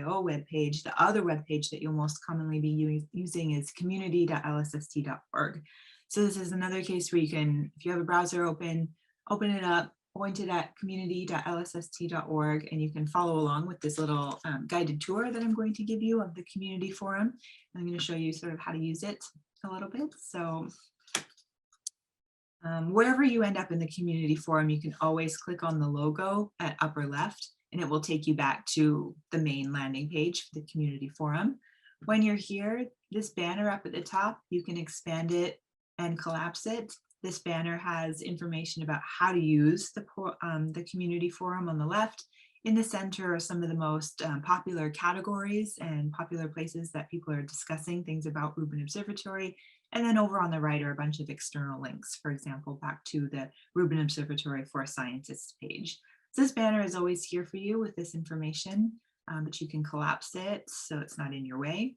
IO webpage, the other webpage that you'll most commonly be using is community.lsst.org. So this is another case where you can, if you have a browser open it up, point it at community.lsst.org, and you can follow along with this little guided tour that I'm going to give you of the community forum. I'm going to show you sort of how to use it a little bit. So wherever you end up in the community forum, you can always click on the logo at upper left, and it will take you back to the main landing page for the community forum. When you're here, this banner up at the top, you can expand it and collapse it. This banner has information about how to use the community forum on the left. In the center are some of the most popular categories and popular places that people are discussing things about Rubin Observatory. And then over on the right are a bunch of external links, for example, back to the Rubin Observatory for Scientists page. So this banner is always here for you with this information, but you can collapse it so it's not in your way.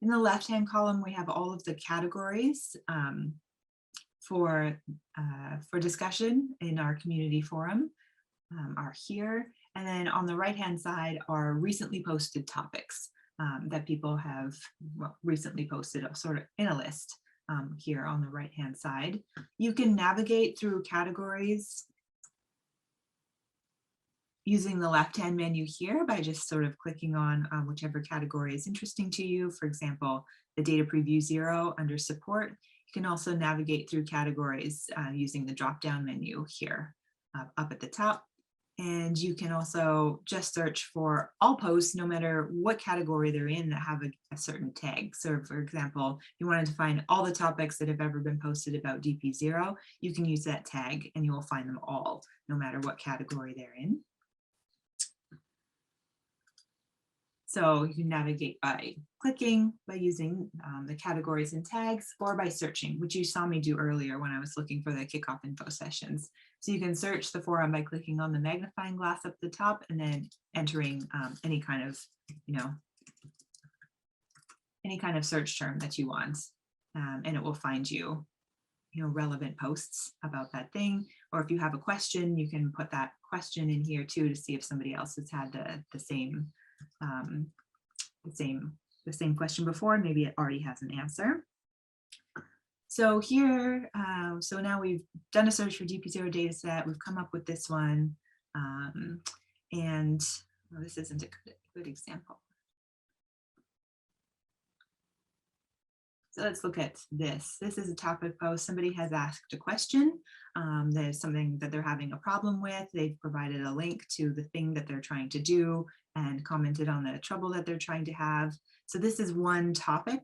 In the left-hand column, we have all of the categories for discussion in our community forum are here. And then on the right-hand side are recently posted topics that people have recently posted sort of in a list here on the right-hand side. You can navigate through categories using the left-hand menu here by just sort of clicking on whichever category is interesting to you. For example, the Data Preview 0 under support. You can also navigate through categories using the drop-down menu here up at the top. And you can also just search for all posts, no matter what category they're in, that have a certain tag. So for example, if you wanted to find all the topics that have ever been posted about DP0, you can use that tag and you will find them all, no matter what category they're in. So you can navigate by clicking, by using the categories and tags, or by searching, which you saw me do earlier when I was looking for the kickoff info sessions. So you can search the forum by clicking on the magnifying glass up the top and then entering any kind of, any kind of search term that you want, and it will find you, relevant posts about that thing. Or if you have a question, you can put that question in here too to see if somebody else has had the same question before. Maybe it already has an answer. So here, so now we've done a search for DP0 data set. We've come up with this one, and well, this isn't a good example. So let's look at this. This is a topic post. Somebody has asked a question. There's something that they're having a problem with. They've provided a link to the thing that they're trying to do and commented on the trouble that they're trying to have. So this is one topic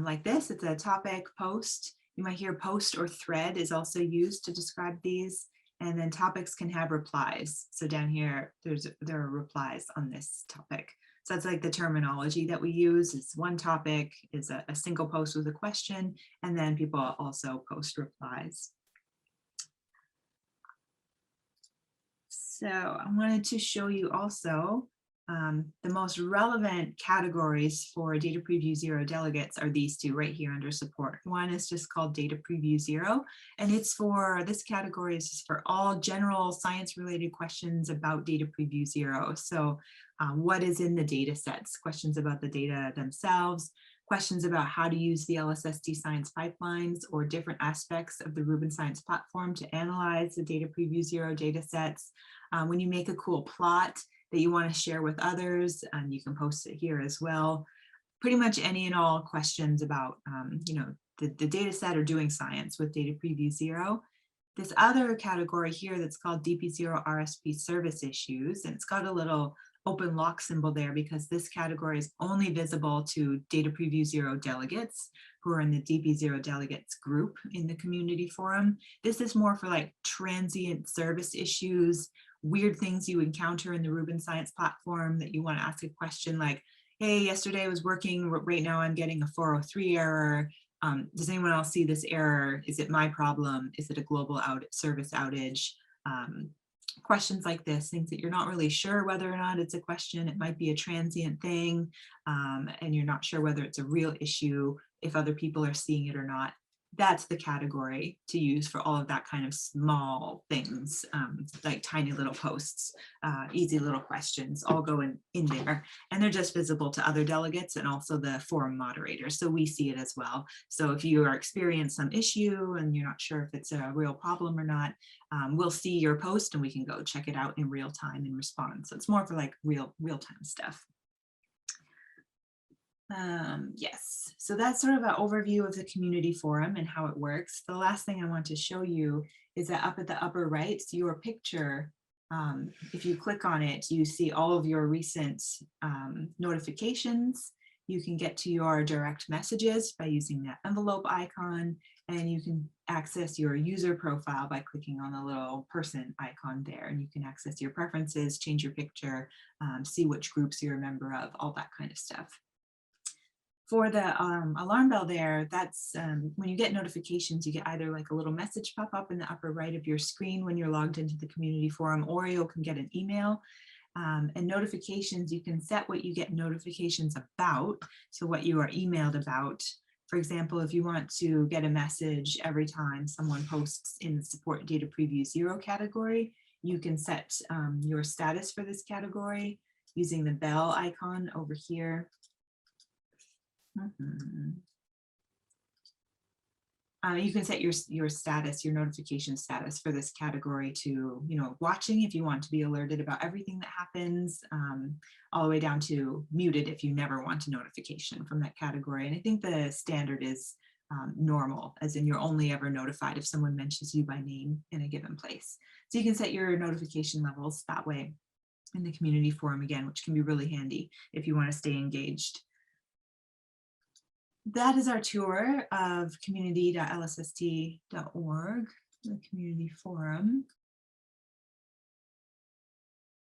like this. It's a topic post. You might hear post or thread is also used to describe these. And then topics can have replies. So down here, there are replies on this topic. So that's like the terminology that we use. Is one topic is a single post with a question, and then people also post replies. So I wanted to show you also the most relevant categories for Data Preview 0 delegates are these two right here under support. One is just called Data Preview 0, and it's for, this category is just for all general science related questions about Data Preview 0. So what is in the data sets, questions about the data themselves, questions about how to use the LSST science pipelines or different aspects of the Rubin Science platform to analyze the Data Preview 0 data sets. When you make a cool plot that you want to share with others, you can post it here as well. Pretty much any and all questions about the data set or doing science with Data Preview 0. This other category here that's called DP0 RSP service issues, and it's got a little open lock symbol there because this category is only visible to Data Preview 0 delegates who are in the DP0 delegates group in the community forum. This is more for like transient service issues, weird things you encounter in the Rubin Science platform that you want to ask a question like, hey, yesterday I was working, right now I'm getting a 403 error. Does anyone else see this error? Is it my problem? Is it a global service outage? Questions like this, things that you're not really sure whether or not it's a question. It might be a transient thing, and you're not sure whether it's a real issue, if other people are seeing it or not. that's the category to use for all of that kind of small things, like tiny little posts, easy little questions, all go in there. And they're just visible to other delegates and also the forum moderators. So we see it as well. So if you are experiencing some issue and you're not sure if it's a real problem or not, we'll see your post and we can go check it out in real time and respond. So it's more for like real-time stuff. Yes, so that's sort of an overview of the community forum and how it works. The last thing I want to show you is that up at the upper right, so your picture, if you click on it, you see all of your recent notifications. You can get to your direct messages by using that envelope icon, and you can access your user profile by clicking on the little person icon there, and you can access your preferences, change your picture, see which groups you're a member of, all that kind of stuff. For the alarm bell there, that's when you get notifications, you get either like a little message pop up in the upper right of your screen when you're logged into the community forum, or you can get an email. And notifications, you can set what you get notifications about, so what you are emailed about. For example, if you want to get a message every time someone posts in the Support Data Preview 0 category, you can set your status for this category using the bell icon over here. You can set your status, your notification status for this category to, watching if you want to be alerted about everything that happens, all the way down to muted if you never want a notification from that category. And I think the standard is normal, as in you're only ever notified if someone mentions you by name in a given place. So you can set your notification levels that way in the community forum again, which can be really handy if you want to stay engaged. That is our tour of community.lsst.org, the community forum.